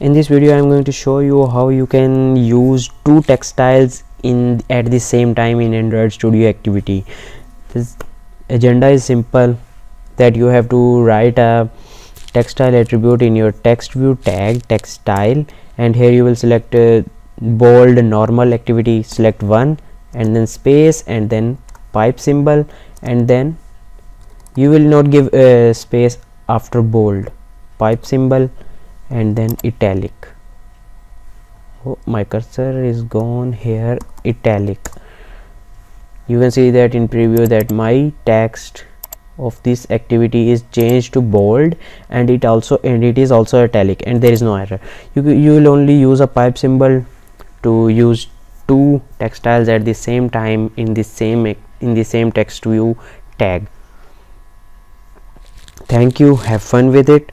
In this video I am going to show you how you can use two text styles in at the same time in Android Studio activity. This agenda is simple, that you have to write a text style attribute in your text view tag text style, and here you will select bold normal activity, select one and then space and then pipe symbol, and then you will not give a space after bold, pipe symbol and then italic. Oh, my cursor is gone here, italic. You can see that in preview that my text of this activity is changed to bold, and it is also italic, and there is no error. You will only use a pipe symbol to use two text styles at the same time in the same text view tag. Thank you, have fun with it.